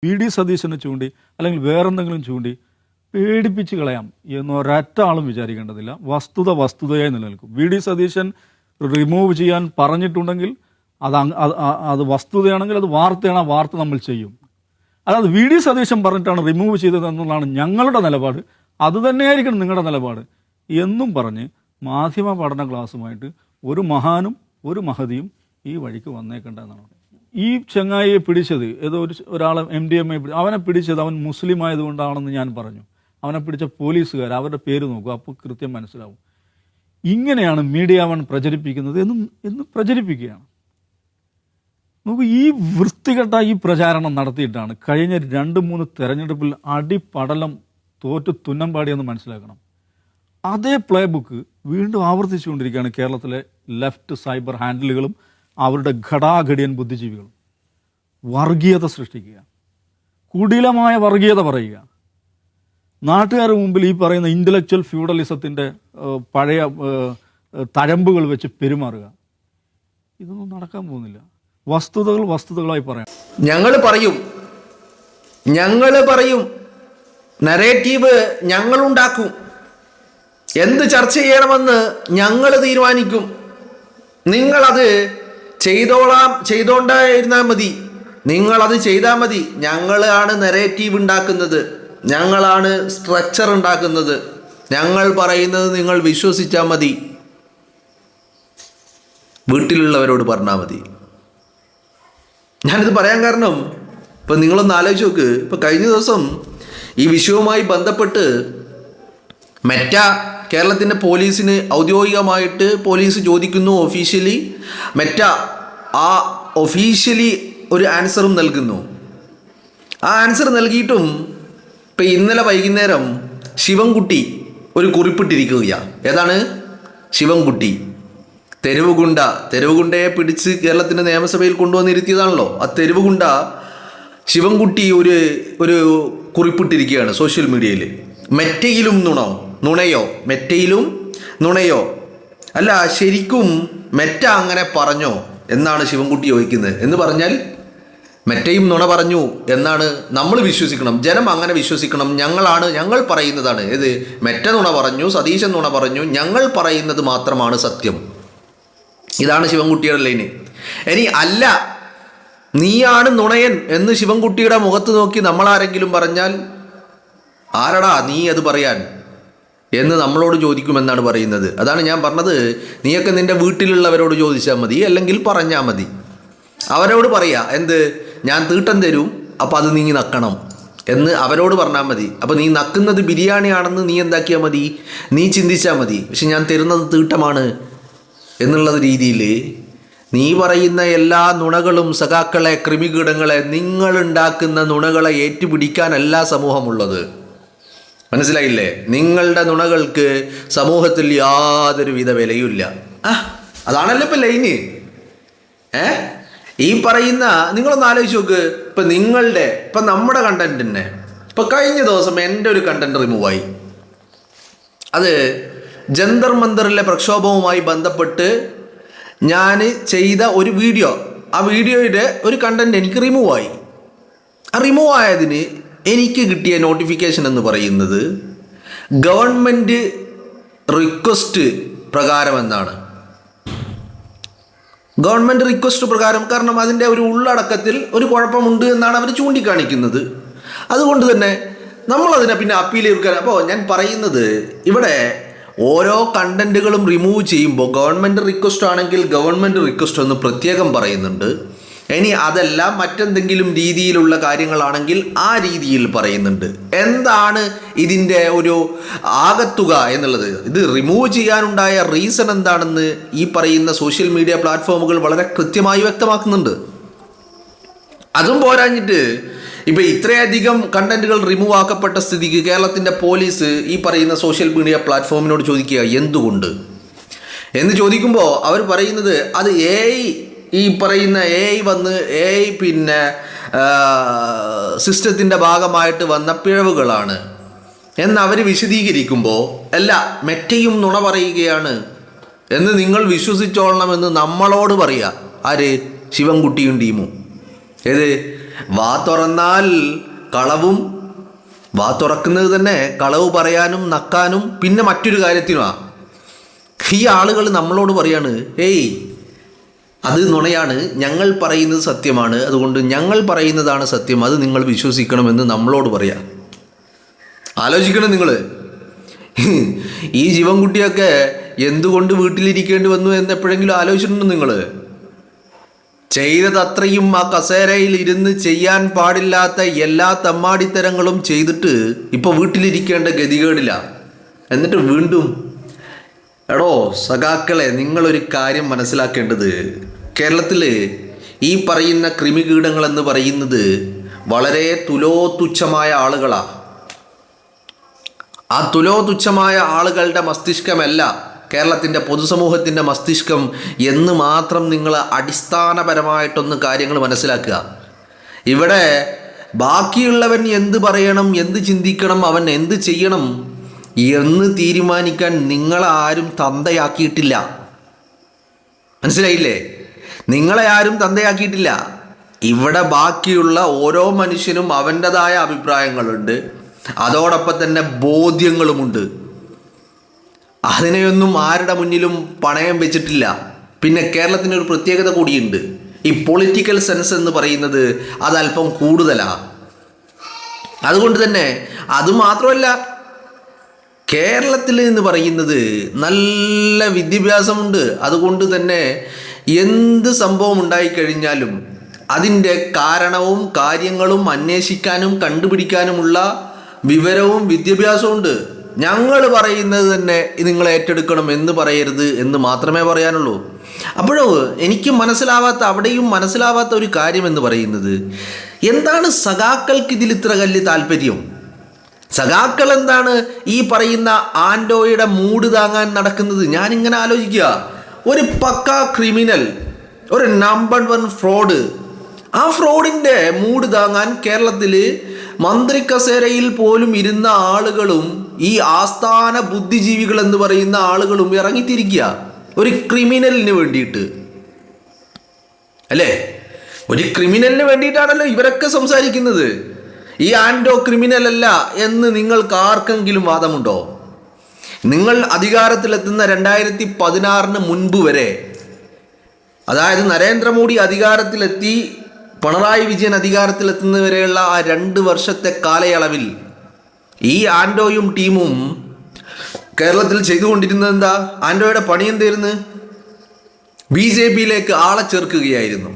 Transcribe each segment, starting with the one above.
VD. സതീശനെ ചൂണ്ടി അല്ലെങ്കിൽ വേറെന്തെങ്കിലും ചൂണ്ടി പേടിപ്പിച്ച് കളയാം എന്നൊരൊറ്റ ആളും വിചാരിക്കേണ്ടതില്ല. വസ്തുതയായി നിലനിൽക്കും. വി.ഡി. സതീശൻ റിമൂവ് ചെയ്യാൻ പറഞ്ഞിട്ടുണ്ടെങ്കിൽ അത് വസ്തുതയാണെങ്കിൽ അത് വാർത്തയാണ്. ആ വാർത്ത നമ്മൾ ചെയ്യും. അതായത് വി.ഡി. സതീശൻ പറഞ്ഞിട്ടാണ് റിമൂവ് ചെയ്തതെന്നുള്ളതാണ് ഞങ്ങളുടെ നിലപാട്. അതുതന്നെയായിരിക്കണം നിങ്ങളുടെ നിലപാട് എന്നും പറഞ്ഞ് മാധ്യമ പഠന ക്ലാസ്സുമായിട്ട് ഒരു മഹാനും ഒരു മഹതിയും ഈ വഴിക്ക് വന്നേക്കേണ്ടതെന്നാണ്. ഈ ചങ്ങായിയെ പിടിച്ചത് ഏതോ ഒരാളെ MDMA അവനെ പിടിച്ചത് അവൻ മുസ്ലിം ആയതുകൊണ്ടാണെന്ന് ഞാൻ പറഞ്ഞു. അവനെ പിടിച്ച പോലീസുകാർ അവരുടെ പേര് നോക്കുക, അപ്പോൾ കൃത്യം മനസ്സിലാവും. ഇങ്ങനെയാണ് മീഡിയ വൺ പ്രചരിപ്പിക്കുന്നത് എന്ന് പ്രചരിപ്പിക്കുകയാണ്. നമുക്ക് ഈ വൃത്തികെട്ട ഈ പ്രചാരണം നടത്തിയിട്ടാണ് കഴിഞ്ഞ 2-3 തെരഞ്ഞെടുപ്പിൽ അടിപടലം തോറ്റ് തുന്നമ്പാടിയെന്ന് മനസ്സിലാക്കണം. അതേ പ്ലേ ബുക്ക് വീണ്ടും ആവർത്തിച്ചുകൊണ്ടിരിക്കുകയാണ് കേരളത്തിലെ ലെഫ്റ്റ് സൈബർ ഹാൻഡിലുകളും അവരുടെ ഘടാഘടിയൻ ബുദ്ധിജീവികളും. വർഗീയത സൃഷ്ടിക്കുക, കുടിലമായ വർഗീയത പറയുക, നാട്ടുകാരുടെ മുമ്പിൽ ഈ പറയുന്ന ഇൻ്റലക്ച്വൽ ഫ്യൂഡലിസത്തിൻ്റെ പഴയ തഴമ്പുകൾ വെച്ച് പെരുമാറുക. ഇതൊന്നും നടക്കാൻ പോകുന്നില്ല. വസ്തുതകളായി പറയാം. ഞങ്ങൾ പറയും നരേറ്റീവ് ഞങ്ങളുണ്ടാക്കും. എന്ത് ചർച്ച ചെയ്യണമെന്ന് ഞങ്ങൾ തീരുമാനിക്കും. നിങ്ങളത് ചെയ്തോണ്ടായിരുന്നാൽ മതി. നിങ്ങളത് ചെയ്താൽ മതി. ഞങ്ങളാണ് നരേറ്റീവ് ഉണ്ടാക്കുന്നത്, ഞങ്ങളാണ് സ്ട്രക്ചർ ഉണ്ടാക്കുന്നത്. ഞങ്ങൾ പറയുന്നത് നിങ്ങൾ വിശ്വസിച്ചാൽ മതി. വീട്ടിലുള്ളവരോട് പറഞ്ഞാൽ മതി. ഞാനിത് പറയാൻ കാരണം ഇപ്പം നിങ്ങളൊന്ന് ആലോചിച്ച് നോക്ക്. ഇപ്പം കഴിഞ്ഞ ദിവസം ഈ വിഷയവുമായി ബന്ധപ്പെട്ട് മെറ്റ കേരളത്തിൻ്റെ പോലീസിന് ഔദ്യോഗികമായിട്ട് പോലീസ് ചോദിക്കുന്നു. ഒഫീഷ്യലി മെറ്റ ഒഫീഷ്യലി ഒരു ആൻസറും നൽകുന്നു. ആ ആൻസർ നൽകിയിട്ടും ഇപ്പം ഇന്നലെ വൈകുന്നേരം ശിവൻകുട്ടി ഒരു കുറിപ്പിട്ടിരിക്കുകയാണ്. ഏതാണ് ശിവൻകുട്ടി? തെരുവുകുണ്ടയെ പിടിച്ച് കേരളത്തിൻ്റെ നിയമസഭയിൽ കൊണ്ടുവന്നിരുത്തിയതാണല്ലോ. ആ തെരുവുകുണ്ട ശിവൻകുട്ടി ഒരു കുറിപ്പിട്ടിരിക്കുകയാണ് സോഷ്യൽ മീഡിയയിൽ. മെറ്റയിലും നുണയോ, മെറ്റയിലും നുണയോ? അല്ല, ശരിക്കും മെറ്റ അങ്ങനെ പറഞ്ഞോ എന്നാണ് ശിവൻകുട്ടി ചോദിക്കുന്നത്. എന്ന് പറഞ്ഞാൽ മെറ്റയും നുണ പറഞ്ഞു എന്നാണ് നമ്മൾ വിശ്വസിക്കണം. ജനം അങ്ങനെ വിശ്വസിക്കണം. ഞങ്ങൾ പറയുന്നതാണ് ഏത്? മെറ്റ നുണ പറഞ്ഞു, സതീശൻ നുണ പറഞ്ഞു, ഞങ്ങൾ പറയുന്നത് മാത്രമാണ് സത്യം. ഇതാണ് ശിവൻകുട്ടിയുടെ ലൈന്. ഇനി അല്ല, നീയാണ് നുണയൻ എന്ന് ശിവൻകുട്ടിയുടെ മുഖത്ത് നോക്കി നമ്മളാരെങ്കിലും പറഞ്ഞാൽ, ആരടാ നീ അത് പറയാൻ എന്ന് നമ്മളോട് ചോദിക്കുമെന്നാണ് പറയുന്നത്. അതാണ് ഞാൻ പറഞ്ഞത്. നീയൊക്കെ നിൻ്റെ വീട്ടിലുള്ളവരോട് ചോദിച്ചാൽ മതി, അല്ലെങ്കിൽ പറഞ്ഞാൽ മതി. അവരോട് പറയാ എന്ത്? ഞാൻ തീട്ടം തരും, അപ്പം അത് നീ നക്കണം എന്ന് അവരോട് പറഞ്ഞാൽ മതി. അപ്പം നീ നക്കുന്നത് ബിരിയാണിയാണെന്ന് നീ എന്താക്കിയാൽ മതി? നീ ചിന്തിച്ചാൽ മതി. പക്ഷെ ഞാൻ തരുന്നത് തീട്ടമാണ് എന്നുള്ളത് രീതിയിൽ നീ പറയുന്ന എല്ലാ നുണകളും സഖാക്കളെ, കൃമികീടങ്ങളെ, നിങ്ങളുണ്ടാക്കുന്ന നുണകളെ ഏറ്റുപിടിക്കാനല്ല സമൂഹമുള്ളത്. മനസ്സിലായില്ലേ? നിങ്ങളുടെ നുണകൾക്ക് സമൂഹത്തിൽ യാതൊരു വിധ വിലയുമില്ല. അതാണല്ലോ ഇപ്പം ലൈന്. ഈ പറയുന്ന നിങ്ങളൊന്ന് ആലോചിച്ച് നോക്ക്. ഇപ്പം നമ്മുടെ കണ്ടന്റ് തന്നെ ഇപ്പം കഴിഞ്ഞ ദിവസം എൻ്റെ ഒരു കണ്ടന്റ് റിമൂവായി. അത് ജന്തർ മന്ദറിലെ പ്രക്ഷോഭവുമായി ബന്ധപ്പെട്ട് ഞാൻ ചെയ്ത ഒരു വീഡിയോ. ആ വീഡിയോയുടെ ഒരു കണ്ടന്റ് എനിക്ക് റിമൂവായി. ആ റിമൂവ് ആയതിന് എനിക്ക് കിട്ടിയ നോട്ടിഫിക്കേഷൻ എന്ന് പറയുന്നത് ഗവൺമെൻറ് റിക്വസ്റ്റ് പ്രകാരം എന്നാണ്. ഗവൺമെൻറ് റിക്വസ്റ്റ് പ്രകാരം, കാരണം അതിൻ്റെ ഒരു ഉള്ളടക്കത്തിൽ ഒരു കുഴപ്പമുണ്ട് എന്നാണ് അവർ ചൂണ്ടിക്കാണിക്കുന്നത്. അതുകൊണ്ട് തന്നെ നമ്മളതിനെ പിന്നെ അപ്പീൽ ചെയ്യിക്കാൻ. അപ്പോൾ ഞാൻ പറയുന്നത്, ഇവിടെ ഓരോ കണ്ടന്റുകളും റിമൂവ് ചെയ്യുമ്പോൾ ഗവൺമെൻറ് റിക്വസ്റ്റ് ആണെങ്കിൽ ഗവൺമെൻറ് റിക്വസ്റ്റ് എന്ന് പ്രത്യേകം പറയുന്നുണ്ട്. ഇനി അതെല്ലാം മറ്റെന്തെങ്കിലും രീതിയിലുള്ള കാര്യങ്ങളാണെങ്കിൽ ആ രീതിയിൽ പറയുന്നുണ്ട്. എന്താണ് ഇതിൻ്റെ ഒരു ആകത്തുക എന്നുള്ളത്, ഇത് റിമൂവ് ചെയ്യാനുണ്ടായ റീസൺ എന്താണെന്ന് ഈ പറയുന്ന സോഷ്യൽ മീഡിയ പ്ലാറ്റ്ഫോമുകൾ വളരെ കൃത്യമായി വ്യക്തമാക്കുന്നുണ്ട്. അതും പോരാഞ്ഞിട്ട് ഇപ്പം ഇത്രയധികം കണ്ടന്റുകൾ റിമൂവ് ആക്കപ്പെട്ട സ്ഥിതിക്ക് കേരളത്തിൻ്റെ പോലീസ് ഈ പറയുന്ന സോഷ്യൽ മീഡിയ പ്ലാറ്റ്ഫോമിനോട് ചോദിക്കുക എന്തുകൊണ്ട് എന്ന് ചോദിക്കുമ്പോൾ അവർ പറയുന്നത് അത് ഈ പറയുന്ന വന്ന് പിന്നെ സിസ്റ്റത്തിൻ്റെ ഭാഗമായിട്ട് വന്ന പിഴവുകളാണ് എന്ന് അവർ വിശദീകരിക്കുമ്പോൾ, അല്ല മെറ്റയും നുണ പറയുകയാണ് എന്ന് നിങ്ങൾ വിശ്വസിച്ചോളണമെന്ന് നമ്മളോട് പറയുക. ആര്? ശിവൻകുട്ടിയും ടീമും. ഏത്? വാ തുറന്നാൽ കളവും, വാ തുറക്കുന്നത് തന്നെ കളവ് പറയാനും നക്കാനും പിന്നെ മറ്റൊരു കാര്യത്തിനുമാണ്. ഈ ആളുകൾ നമ്മളോട് പറയാണ്, ഏയ് അത് നുണയാണ്, ഞങ്ങൾ പറയുന്നത് സത്യമാണ്, അതുകൊണ്ട് ഞങ്ങൾ പറയുന്നതാണ് സത്യം, അത് നിങ്ങൾ വിശ്വസിക്കണമെന്ന് നമ്മളോട് പറയാം. ആലോചിക്കണം നിങ്ങൾ. ഈ ശിവൻകുട്ടിയൊക്കെ എന്തുകൊണ്ട് വീട്ടിലിരിക്കേണ്ടി വന്നു എന്ന് എപ്പോഴെങ്കിലും ആലോചിച്ചിട്ടുണ്ടോ നിങ്ങൾ? ചെയ്തതത്രയും ആ കസേരയിൽ ഇരുന്ന് ചെയ്യാൻ പാടില്ലാത്ത എല്ലാ തമ്മാടിത്തരങ്ങളും ചെയ്തിട്ട് ഇപ്പോൾ വീട്ടിലിരിക്കേണ്ട ഗതികേടില്ല. എന്നിട്ട് വീണ്ടും എടോ സഖാക്കളെ, നിങ്ങളൊരു കാര്യം മനസ്സിലാക്കേണ്ടത്, കേരളത്തിൽ ഈ പറയുന്ന കൃമികീടങ്ങളെന്ന് പറയുന്നത് വളരെ തുലോതുച്ഛമായ ആളുകളാണ്. ആ തുലോതുച്ഛമായ ആളുകളുടെ മസ്തിഷ്കമല്ല കേരളത്തിൻ്റെ പൊതുസമൂഹത്തിൻ്റെ മസ്തിഷ്കം എന്ന് മാത്രം നിങ്ങൾ അടിസ്ഥാനപരമായിട്ടൊന്ന് കാര്യങ്ങൾ മനസ്സിലാക്കുക. ഇവിടെ ബാക്കിയുള്ളവൻ എന്ത് പറയണം, എന്ത് ചിന്തിക്കണം, അവൻ എന്ത് ചെയ്യണം എന്ന് തീരുമാനിക്കാൻ നിങ്ങളാരും തന്തയാക്കിയിട്ടില്ല. മനസ്സിലായില്ലേ? നിങ്ങളെ ആരും തന്തയാക്കിയിട്ടില്ല. ഇവിടെ ബാക്കിയുള്ള ഓരോ മനുഷ്യനും അവൻ്റെതായ അഭിപ്രായങ്ങളുണ്ട്, അതോടൊപ്പം തന്നെ ബോധ്യങ്ങളുമുണ്ട്. അതിനെയൊന്നും ആരുടെ മുന്നിലും പണയം വെച്ചിട്ടില്ല. പിന്നെ കേരളത്തിനൊരു പ്രത്യേകത കൂടിയുണ്ട്. ഈ പൊളിറ്റിക്കൽ സെൻസ് എന്ന് പറയുന്നത് അതല്പം കൂടുതലാണ്. അതുകൊണ്ട് തന്നെ അതുമാത്രമല്ല, കേരളത്തിൽ എന്ന് പറയുന്നത് നല്ല വിദ്യാഭ്യാസമുണ്ട്. അതുകൊണ്ട് തന്നെ എന്ത് സംഭവം ഉണ്ടായിക്കഴിഞ്ഞാലും അതിൻ്റെ കാരണവും കാര്യങ്ങളും അന്വേഷിക്കാനും കണ്ടുപിടിക്കാനുമുള്ള വിവരവും വിദ്യാഭ്യാസവും ഉണ്ട്. ഞങ്ങൾ പറയുന്നത് തന്നെ നിങ്ങൾ ഏറ്റെടുക്കണം എന്ന് പറയരുത് എന്ന് മാത്രമേ പറയാനുള്ളൂ. അപ്പോഴോ എനിക്ക് മനസ്സിലാവാത്ത, അവിടെയും മനസ്സിലാവാത്ത ഒരു കാര്യം എന്ന് പറയുന്നത്, എന്താണ് സഖാക്കൾക്ക് ഇതിൽ ഇത്ര വലിയ താല്പര്യം? സഖാക്കൾ എന്താണ് ഈ പറയുന്ന ആൻഡോയുടെ മൂഡ് താങ്ങാൻ നടക്കുന്നത്? ഞാനിങ്ങനെ ആലോചിക്കുക, ഒരു പക്ക ക്രിമിനൽ, ഒരു നമ്പർ 1 ഫ്രോഡ്, ആ ഫ്രോഡിൻ്റെ മൂഡ് താങ്ങാൻ കേരളത്തിൽ മന്ത്രി കസേരയിൽ പോലും ഇരുന്ന ആളുകളും ഈ ആസ്ഥാന ബുദ്ധിജീവികൾ എന്ന് പറയുന്ന ആളുകളും ഇറങ്ങിത്തിരിക്കുക ഒരു ക്രിമിനലിന് വേണ്ടിയിട്ട്, അല്ലേ? ഒരു ക്രിമിനലിന് വേണ്ടിയിട്ടാണല്ലോ ഇവരൊക്കെ സംസാരിക്കുന്നത്. ഈ ആൻഡോ ക്രിമിനൽ അല്ല എന്ന് നിങ്ങൾക്ക് ആർക്കെങ്കിലും വാദമുണ്ടോ? നിങ്ങൾ അധികാരത്തിലെത്തുന്ന 2016 മുൻപ് വരെ, അതായത് നരേന്ദ്രമോദി അധികാരത്തിലെത്തി പിണറായി വിജയൻ അധികാരത്തിലെത്തുന്നവരെയുള്ള ആ 2 വർഷത്തെ കാലയളവിൽ ഈ ആൻഡോയും ടീമും കേരളത്തിൽ ചെയ്തുകൊണ്ടിരുന്നത് എന്താ? ആൻഡോയുടെ പണി എന്തായിരുന്നു? BJPയിലേക്ക് ആളെ ചേർക്കുകയായിരുന്നു.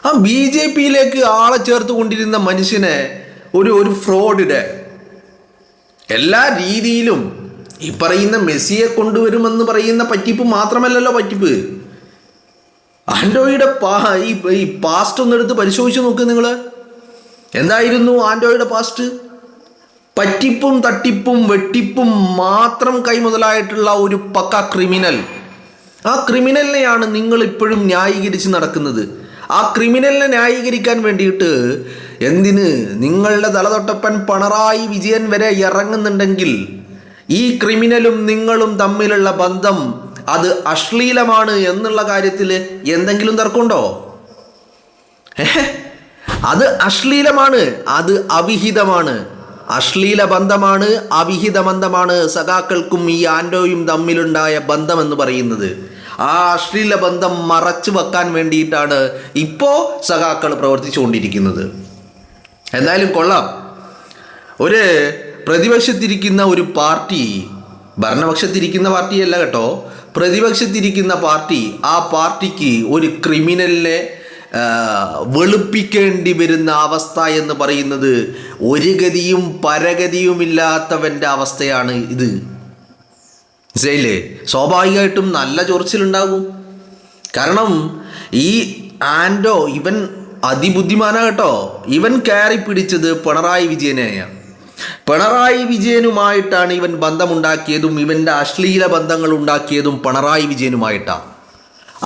ആ BJPയിലേക്ക് ആളെ ചേർത്ത് കൊണ്ടിരുന്ന മനുഷ്യനെ ഒരു ഫ്രോഡിടെ എല്ലാ രീതിയിലും ഈ പറയുന്ന മെസ്സിയെ കൊണ്ടുവരുമെന്ന് പറയുന്ന പറ്റിപ്പ് മാത്രമല്ലല്ലോ പറ്റിപ്പ്. ആൻഡോയുടെ ഈ പാസ്റ്റ് ഒന്നെടുത്ത് പരിശോധിച്ച് നോക്ക് നിങ്ങൾ. എന്തായിരുന്നു ആൻഡോയുടെ പാസ്റ്റ്? പറ്റിപ്പും തട്ടിപ്പും വെട്ടിപ്പും മാത്രം കൈമുതലായിട്ടുള്ള ഒരു പക്ക ക്രിമിനൽ. ആ ക്രിമിനലിനെയാണ് നിങ്ങൾ ഇപ്പോഴും ന്യായീകരിച്ച് നടക്കുന്നത്. ആ ക്രിമിനലിനെ ന്യായീകരിക്കാൻ വേണ്ടിയിട്ട് എന്തിന് നിങ്ങളുടെ തലതൊട്ടപ്പൻ പിണറായി വിജയൻ വരെ ഇറങ്ങുന്നുണ്ടെങ്കിൽ ഈ ക്രിമിനലും നിങ്ങളും തമ്മിലുള്ള ബന്ധം അത് അശ്ലീലമാണ് എന്നുള്ള കാര്യത്തിൽ എന്തെങ്കിലും തർക്കമുണ്ടോ? അത് അശ്ലീലമാണ്, അത് അവിഹിതമാണ്. അശ്ലീല ബന്ധമാണ്, അവിഹിത ബന്ധമാണ് സഖാക്കൾക്കും ഈ ആൻഡോയും തമ്മിലുണ്ടായ ബന്ധം എന്ന് പറയുന്നത്. ആ അശ്ലീല ബന്ധം മറച്ചു വെക്കാൻ വേണ്ടിയിട്ടാണ് ഇപ്പോൾ സഖാക്കൾ പ്രവർത്തിച്ചുകൊണ്ടിരിക്കുന്നത്. എന്തായാലും കൊള്ളാം. ഒരു പ്രതിപക്ഷത്തിരിക്കുന്ന ഒരു പാർട്ടി, ഭരണപക്ഷത്തിരിക്കുന്ന പാർട്ടിയല്ല കേട്ടോ, പ്രതിപക്ഷത്തിരിക്കുന്ന പാർട്ടി, ആ പാർട്ടിക്ക് ഒരു ക്രിമിനലിനെ വെളുപ്പിക്കേണ്ടി വരുന്ന അവസ്ഥ എന്ന് പറയുന്നത് ഒരു ഗതിയും പരഗതിയുമില്ലാത്തവൻ്റെ അവസ്ഥയാണ് ഇത്. മനസ്സിലായില്ലേ? സ്വാഭാവികമായിട്ടും നല്ല ചൊറിച്ചിലുണ്ടാകും. കാരണം ഈ ആൻഡോ ഇവൻ അതിബുദ്ധിമാനാ കേട്ടോ. ഇവൻ കയറി പിടിച്ചത് പിണറായി വിജയനെയാണ്. പിണറായി വിജയനുമായിട്ടാണ് ഇവൻ ബന്ധമുണ്ടാക്കിയതും ഇവൻ്റെ അശ്ലീല ബന്ധങ്ങൾ ഉണ്ടാക്കിയതും പിണറായി വിജയനുമായിട്ടാണ്.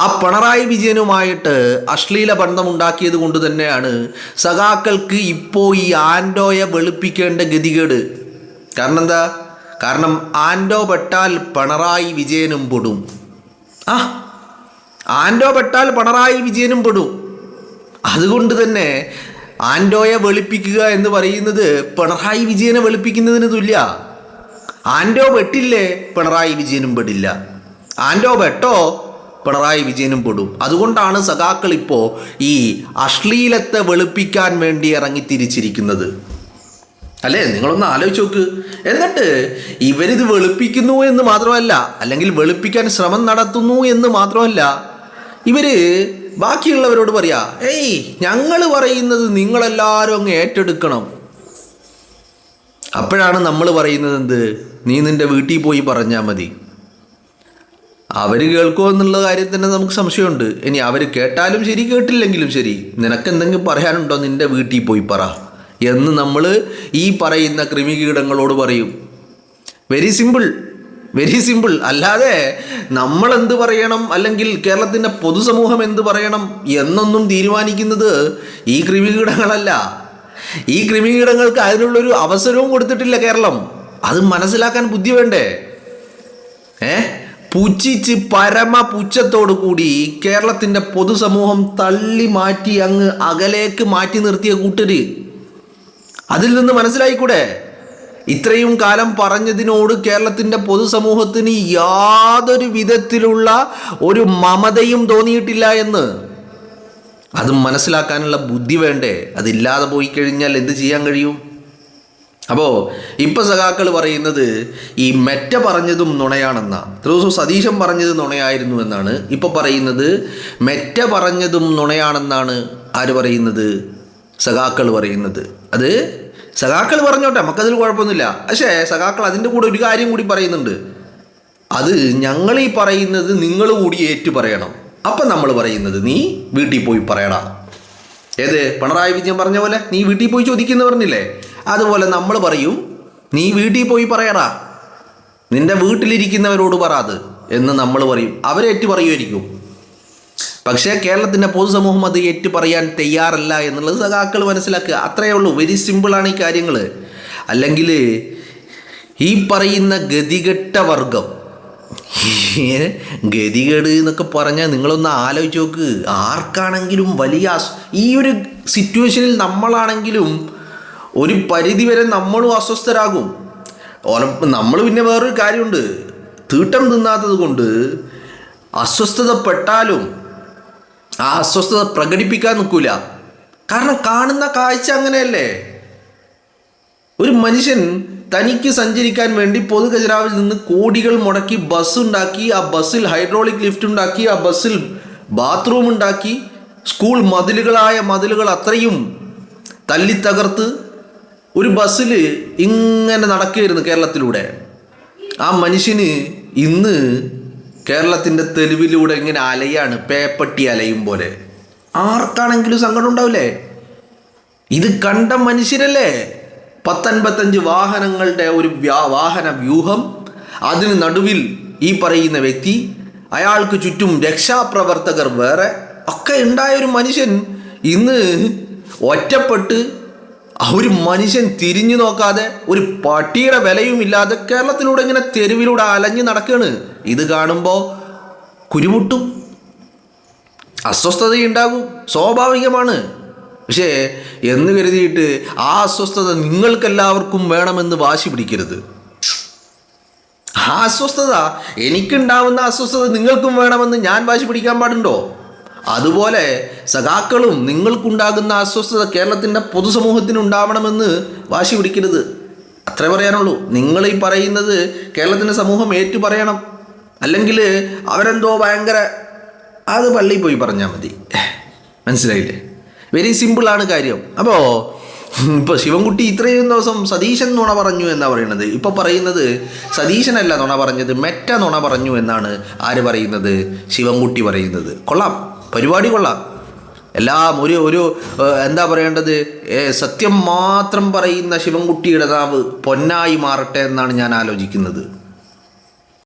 ആ പിണറായി വിജയനുമായിട്ട് അശ്ലീല ബന്ധമുണ്ടാക്കിയത് കൊണ്ട് തന്നെയാണ് സഖാക്കൾക്ക് ഇപ്പോൾ ഈ ആൻഡോയെ വെളുപ്പിക്കേണ്ട ഗതികേട്. കാരണം എന്താ? കാരണം ആൻഡോ പെട്ടാൽ പിണറായി വിജയനും പെടും. ആൻഡോ പെട്ടാൽ പിണറായി വിജയനും പെടും. അതുകൊണ്ട് തന്നെ ആൻഡോയെ വെളുപ്പിക്കുക എന്ന് പറയുന്നത് പിണറായി വിജയനെ വെളുപ്പിക്കുന്നതിന് തുല്യ. ആൻഡോ വെട്ടില്ലേ, പിണറായി വിജയനും പെടില്ല. ആൻഡോ വെട്ടോ, പിണറായി വിജയനും പെടും. അതുകൊണ്ടാണ് സഖാക്കൾ ഇപ്പോൾ ഈ അശ്ലീലത്തെ വെളുപ്പിക്കാൻ വേണ്ടി ഇറങ്ങിത്തിരിച്ചിരിക്കുന്നത്. അല്ലേ, നിങ്ങളൊന്ന് ആലോചിച്ച് നോക്ക്. എന്നിട്ട് ഇവരിത് വെളുപ്പിക്കുന്നു എന്ന് മാത്രമല്ല, അല്ലെങ്കിൽ വെളുപ്പിക്കാൻ ശ്രമം നടത്തുന്നു എന്ന് മാത്രമല്ല, ഇവര് ബാക്കിയുള്ളവരോട് പറയാ, ഏയ് ഞങ്ങൾ പറയുന്നത് നിങ്ങളെല്ലാവരും അങ്ങ് ഏറ്റെടുക്കണം. അപ്പോഴാണ് നമ്മൾ പറയുന്നത് എന്ത്, നീ നിന്റെ വീട്ടിൽ പോയി പറഞ്ഞാൽ മതി. അവർ കേൾക്കുമോ എന്നുള്ള കാര്യം തന്നെ നമുക്ക് സംശയമുണ്ട്. ഇനി അവർ കേട്ടാലും ശരി കേട്ടില്ലെങ്കിലും ശരി, നിനക്കെന്തെങ്കിലും പറയാനുണ്ടോ, നിന്റെ വീട്ടിൽ പോയി പറ എന്ന് നമ്മൾ ഈ പറയുന്ന കൃമികീടങ്ങളോട് പറയും. Very simple, very simple. അല്ലാതെ നമ്മൾ എന്ത് പറയണം, അല്ലെങ്കിൽ കേരളത്തിൻ്റെ പൊതുസമൂഹം എന്ത് പറയണം എന്നൊന്നും തീരുമാനിക്കുന്നത് ഈ കൃമികീടങ്ങളല്ല. ഈ കൃമികീടങ്ങൾക്ക് അതിനുള്ളൊരു അവസരവും കൊടുത്തിട്ടില്ല കേരളം. അത് മനസ്സിലാക്കാൻ ബുദ്ധി വേണ്ടേ? പുച്ഛിച്ച് പരമ പുച്ഛത്തോടു കൂടി കേരളത്തിൻ്റെ പൊതുസമൂഹം തള്ളി മാറ്റി അങ്ങ് അകലേക്ക് മാറ്റി നിർത്തിയ കൂട്ടര്, അതിൽ നിന്ന് മനസ്സിലായിക്കൂടെ ഇത്രയും കാലം പറഞ്ഞതിനോട് കേരളത്തിൻ്റെ പൊതുസമൂഹത്തിന് യാതൊരു വിധത്തിലുള്ള ഒരു മമതയും തോന്നിയിട്ടില്ല എന്ന്? അത് മനസ്സിലാക്കാനുള്ള ബുദ്ധി വേണ്ടേ? അതില്ലാതെ പോയി കഴിഞ്ഞാൽ എന്ത് ചെയ്യാൻ കഴിയും? അപ്പോൾ ഇപ്പം സഖാക്കൾ പറയുന്നത് ഈ മെറ്റ പറഞ്ഞതും നുണയാണെന്നാ. ദിവസം സതീശൻ പറഞ്ഞത് നുണയായിരുന്നു എന്നാണ് ഇപ്പോൾ പറയുന്നത്. മെറ്റ പറഞ്ഞതും നുണയാണെന്നാണ് ആര് പറയുന്നത്? സഖാക്കൾ പറയുന്നത്. അത് സഖാക്കൾ പറഞ്ഞോട്ടെ, നമുക്കതിൽ കുഴപ്പമൊന്നുമില്ല. പക്ഷേ സഖാക്കൾ അതിൻ്റെ കൂടെ ഒരു കാര്യം കൂടി പറയുന്നുണ്ട്. അത് ഞങ്ങളീ പറയുന്നത് നിങ്ങൾ കൂടി ഏറ്റു പറയണം. അപ്പം നമ്മൾ പറയുന്നത് നീ വീട്ടിൽ പോയി പറയടാ. ഏത് പിണറായി വിജയൻ പറഞ്ഞ പോലെ നീ വീട്ടിൽ പോയി ചോദിക്കുന്നു പറഞ്ഞില്ലേ, അതുപോലെ നമ്മൾ പറയും നീ വീട്ടിൽ പോയി പറയടാ, നിന്റെ വീട്ടിലിരിക്കുന്നവരോട് പറയാത് എന്ന് നമ്മൾ പറയും. അവരേറ്റ് പറയുമായിരിക്കും. പക്ഷേ കേരളത്തിൻ്റെ പൊതുസമൂഹം അത് ഏറ്റു പറയാൻ തയ്യാറല്ല എന്നുള്ളത് സഖാക്കൾ മനസ്സിലാക്കുക. അത്രയേ ഉള്ളൂ. വെരി സിമ്പിളാണ് ഈ കാര്യങ്ങൾ. അല്ലെങ്കിൽ ഈ പറയുന്ന ഗതികെട്ട വർഗം, ഗതികേട് എന്നൊക്കെ പറഞ്ഞാൽ നിങ്ങളൊന്ന് ആലോചിച്ച് നോക്ക്. ആർക്കാണെങ്കിലും വലിയ ഈ ഒരു സിറ്റുവേഷനിൽ നമ്മളാണെങ്കിലും ഒരു പരിധിവരെ നമ്മളും അസ്വസ്ഥരാകും. നമ്മൾ പിന്നെ വേറൊരു കാര്യമുണ്ട്, തീട്ടം തിന്നാത്തത് കൊണ്ട് അസ്വസ്ഥതപ്പെട്ടാലും ആ അസ്വസ്ഥത പ്രകടിപ്പിക്കാൻ നിൽക്കില്ല. കാരണം കാണുന്ന കാഴ്ച അങ്ങനെയല്ലേ. ഒരു മനുഷ്യൻ തനിക്ക് സഞ്ചരിക്കാൻ വേണ്ടി പൊതുഖജനാവിൽ നിന്ന് കോടികൾ മുടക്കി ബസ് ഉണ്ടാക്കി, ആ ബസ്സിൽ ഹൈഡ്രോളിക് ലിഫ്റ്റ് ഉണ്ടാക്കി, ആ ബസ്സിൽ ബാത്റൂം ഉണ്ടാക്കി, സ്കൂൾ മതിലുകൾ അത്രയും തല്ലിത്തകർത്ത് ഒരു ബസ്സിൽ ഇങ്ങനെ നടക്കുകയായിരുന്നു കേരളത്തിലൂടെ. ആ മനുഷ്യന് ഇന്ന് കേരളത്തിൻ്റെ തെരുവിലൂടെ ഇങ്ങനെ അലയാണ്, പേപ്പട്ടി അലയും പോലെ. ആർക്കാണെങ്കിലും സങ്കടം ഉണ്ടാവില്ലേ? ഇത് കണ്ട മനുഷ്യരല്ലേ. 55 വാഹനങ്ങളുടെ ഒരു വാഹന വ്യൂഹം, അതിന് നടുവിൽ ഈ പറയുന്ന വ്യക്തി, അയാൾക്ക് ചുറ്റും രക്ഷാപ്രവർത്തകർ വേറെ ഒക്കെ ഉണ്ടായ ഒരു മനുഷ്യൻ ഇന്ന് ഒറ്റപ്പെട്ട് ഒരു മനുഷ്യൻ തിരിഞ്ഞു നോക്കാതെ ഒരു പട്ടിയുടെ വിലയും ഇല്ലാതെ കേരളത്തിലൂടെ ഇങ്ങനെ തെരുവിലൂടെ അലഞ്ഞു നടക്കുകയാണ്. ഇത് കാണുമ്പോൾ കുരുമുട്ടും, അസ്വസ്ഥതയുണ്ടാകും, സ്വാഭാവികമാണ്. പക്ഷേ എന്ന് കരുതിയിട്ട് ആ അസ്വസ്ഥത നിങ്ങൾക്കെല്ലാവർക്കും വേണമെന്ന് വാശി പിടിക്കരുത്. ആ അസ്വസ്ഥത, എനിക്കുണ്ടാവുന്ന അസ്വസ്ഥത നിങ്ങൾക്കും വേണമെന്ന് ഞാൻ വാശി പിടിക്കാൻ പാടുണ്ടോ? അതുപോലെ സഖാക്കളും നിങ്ങൾക്കുണ്ടാകുന്ന അസ്വസ്ഥത കേരളത്തിൻ്റെ പൊതുസമൂഹത്തിന് ഉണ്ടാവണമെന്ന് വാശി പിടിക്കരുത്. അത്രേ പറയാനുള്ളൂ. നിങ്ങൾ ഈ പറയുന്നത് കേരളത്തിൻ്റെ സമൂഹം ഏറ്റു പറയണം. അല്ലെങ്കിൽ അവരെന്തോ ഭയങ്കര, അത് പള്ളിയിൽ പോയി പറഞ്ഞാൽ മതി. മനസ്സിലായില്ലേ? വെരി സിമ്പിളാണ് കാര്യം. അപ്പോൾ ഇപ്പോൾ ശിവൻകുട്ടി ഇത്രയും ദിവസം സതീശൻ നുണ പറഞ്ഞു എന്നാണ് പറയുന്നത്. ഇപ്പോൾ പറയുന്നത് സതീശനല്ല നുണ പറഞ്ഞത്, മെറ്റ നുണ പറഞ്ഞു എന്നാണ് ആര് പറയുന്നത്? ശിവൻകുട്ടി പറയുന്നത്. കൊള്ളാം, പരിപാടി കൊള്ളാം. എല്ലാം ഒരു എന്താ പറയേണ്ടത്, സത്യം മാത്രം പറയുന്ന ശിവൻകുട്ടിയുടെ നാവ് പൊന്നായി മാറട്ടെ എന്നാണ് ഞാൻ ആലോചിക്കുന്നത്.